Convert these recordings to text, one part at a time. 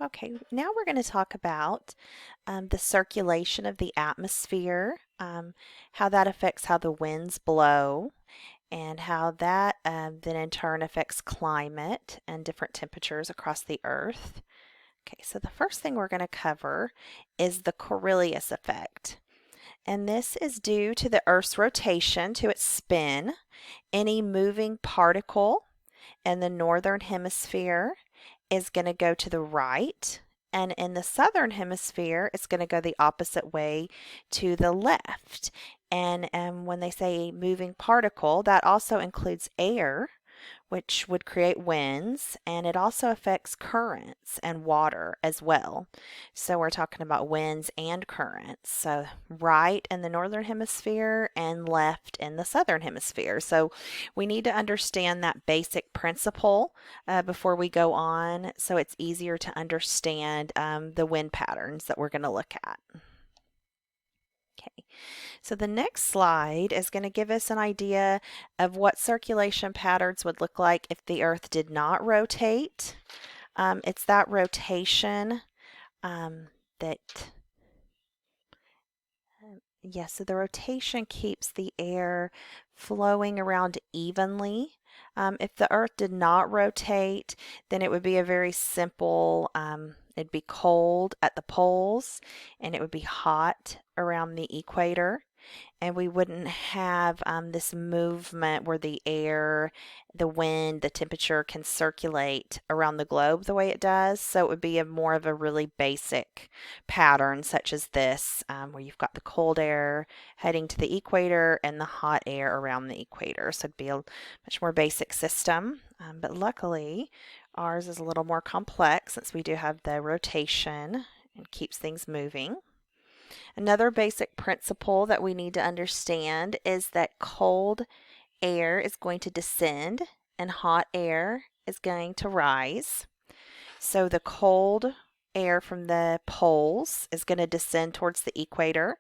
Okay, now we're going to talk about the circulation of the atmosphere, how that affects how the winds blow, and how that then in turn affects climate and different temperatures across the earth. Okay, so the first thing we're going to cover is the Coriolis effect. And this is due to the Earth's rotation to its spin. Any moving particle in the northern hemisphere is going to go to the right, and in the southern hemisphere, it's going to go the opposite way to the left. And when they say moving particle, that also includes air, which would create winds, and it also affects currents and water as well. So we're talking about winds and currents. So right in the northern hemisphere and left in the southern hemisphere. So we need to understand that basic principle before we go on, so it's easier to understand the wind patterns that we're going to look at. Okay, so the next slide is going to give us an idea of what circulation patterns would look like if the Earth did not rotate. It's that rotation that, yes, so the rotation keeps the air flowing around evenly. If the Earth did not rotate, then it would be a very simple, it'd be cold at the poles and it would be hot around the equator, and we wouldn't have this movement where the air, the wind, the temperature can circulate around the globe the way it does. So it would be more of a really basic pattern such as this, where you've got the cold air heading to the equator and the hot air around the equator. So it'd be a much more basic system. But luckily, ours is a little more complex since we do have the rotation and keeps things moving. Another basic principle that we need to understand is that cold air is going to descend and hot air is going to rise. So the cold air from the poles is going to descend towards the equator,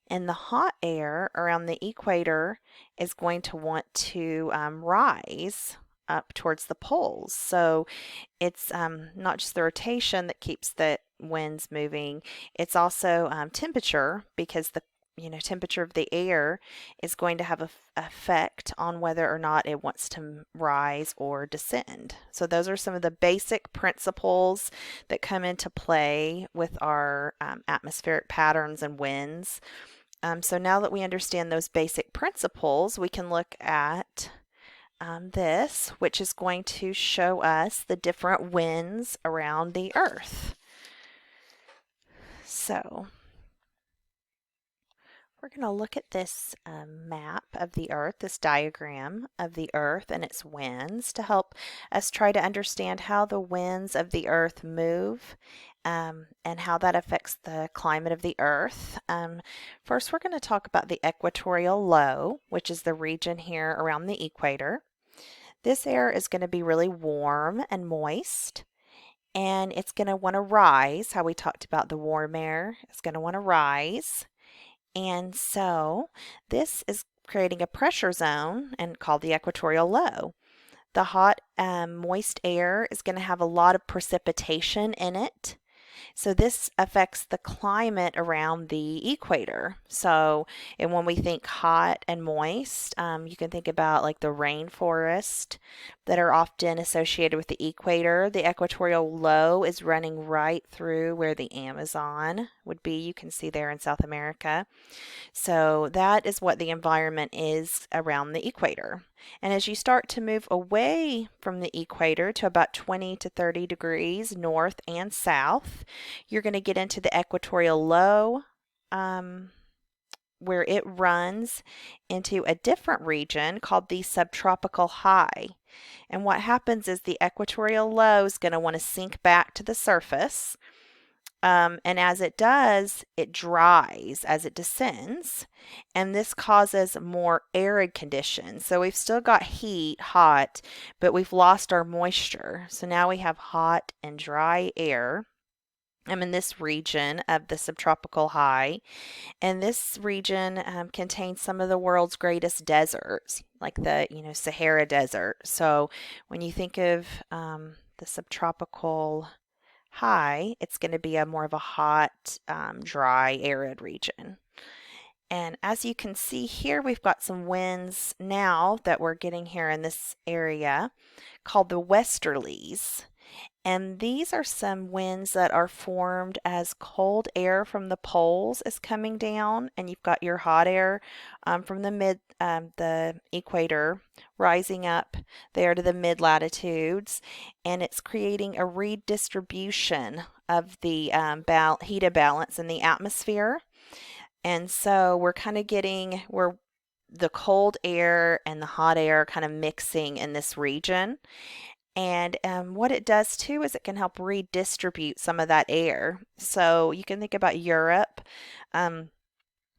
and the hot air around the equator is going to want to rise up towards the poles. So it's not just the rotation that keeps the winds moving, it's also temperature, because the temperature of the air is going to have an effect on whether or not it wants to rise or descend. So those are some of the basic principles that come into play with our atmospheric patterns and winds. So now that we understand those basic principles, we can look at this, which is going to show us the different winds around the Earth. So we're going to look at this map of the Earth, this diagram of the Earth and its winds, to help us try to understand how the winds of the Earth move and how that affects the climate of the Earth. First, we're going to talk about the equatorial low, which is the region here around the equator. This air is going to be really warm and moist, and it's going to want to rise. How we talked about the warm air, it's going to want to rise. And so this is creating a pressure zone and called the equatorial low. The hot, moist air is going to have a lot of precipitation in it. So this affects the climate around the equator. So, and when we think hot and moist, you can think about like the rainforest that are often associated with the equator. The equatorial low is running right through where the Amazon would be. You can see there in South America. So that is what the environment is around the equator. And as you start to move away from the equator to about 20 to 30 degrees north and south, you're going to get into the equatorial low, where it runs into a different region called the subtropical high. And what happens is the equatorial low is going to want to sink back to the surface. And as it does, it dries as it descends, and this causes more arid conditions. So we've still got heat, hot, but we've lost our moisture. So now we have hot and dry air. I'm in this region of the subtropical high, and this region contains some of the world's greatest deserts, like the Sahara Desert. So when you think of the subtropical high, it's going to be a more of a hot, dry, arid region. And as you can see here, we've got some winds now that we're getting here in this area called the westerlies. And these are some winds that are formed as cold air from the poles is coming down, and you've got your hot air from the equator rising up there to the mid latitudes, and it's creating a redistribution of the heat balance in the atmosphere. And so we're kind of getting where the cold air and the hot air kind of mixing in this region. And what it does too is it can help redistribute some of that air. So you can think about Europe. Um,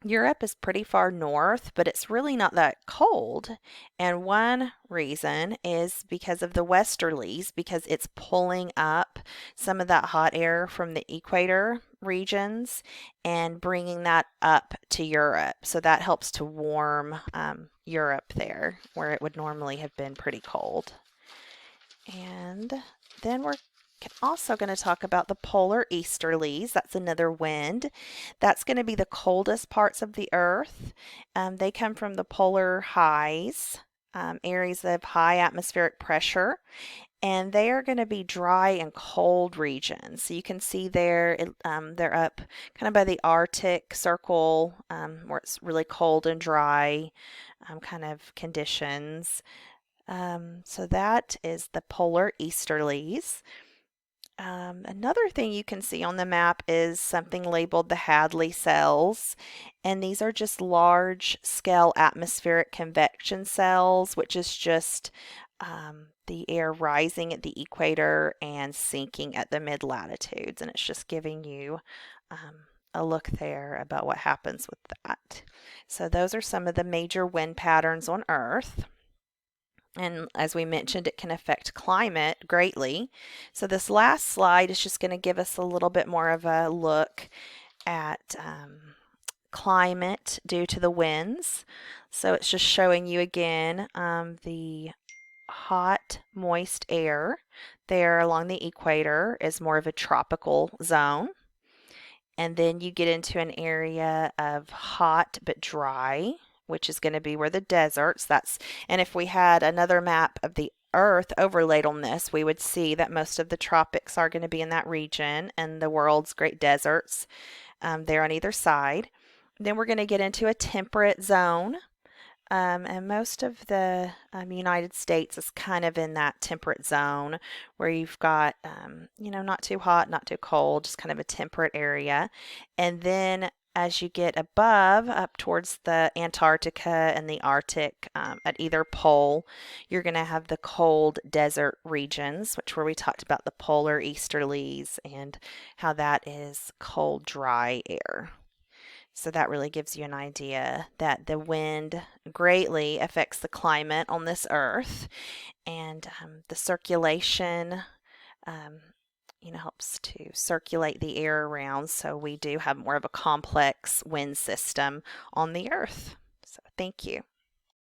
Europe is pretty far north, but it's really not that cold. And one reason is because of the westerlies, because it's pulling up some of that hot air from the equator regions and bringing that up to Europe. So that helps to warm Europe there, where it would normally have been pretty cold. And then we're also going to talk about the polar easterlies. That's another wind. That's going to be the coldest parts of the earth. They come from the polar highs, areas of high atmospheric pressure, and they are going to be dry and cold regions. So you can see there, they're up kind of by the Arctic Circle, where it's really cold and dry kind of conditions. So that is the polar easterlies. Another thing you can see on the map is something labeled the Hadley cells, and these are just large scale atmospheric convection cells, which is just the air rising at the equator and sinking at the mid latitudes, and it's just giving you a look there about what happens with that. So those are some of the major wind patterns on Earth. And as we mentioned, it can affect climate greatly. So this last slide is just going to give us a little bit more of a look at climate due to the winds. So it's just showing you again the hot, moist air there along the equator is more of a tropical zone. And then you get into an area of hot but dry, which is going to be where the deserts, and if we had another map of the Earth overlaid on this, we would see that most of the tropics are going to be in that region and the world's great deserts there on either side. Then we're going to get into a temperate zone. And most of the United States is kind of in that temperate zone where you've got, not too hot, not too cold, just kind of a temperate area. And then as you get above, up towards the Antarctica and the Arctic, at either pole, you're going to have the cold desert regions, which where we talked about the polar easterlies and how that is cold, dry air. So that really gives you an idea that the wind greatly affects the climate on this earth, and the circulation, helps to circulate the air around. So we do have more of a complex wind system on the earth. So thank you.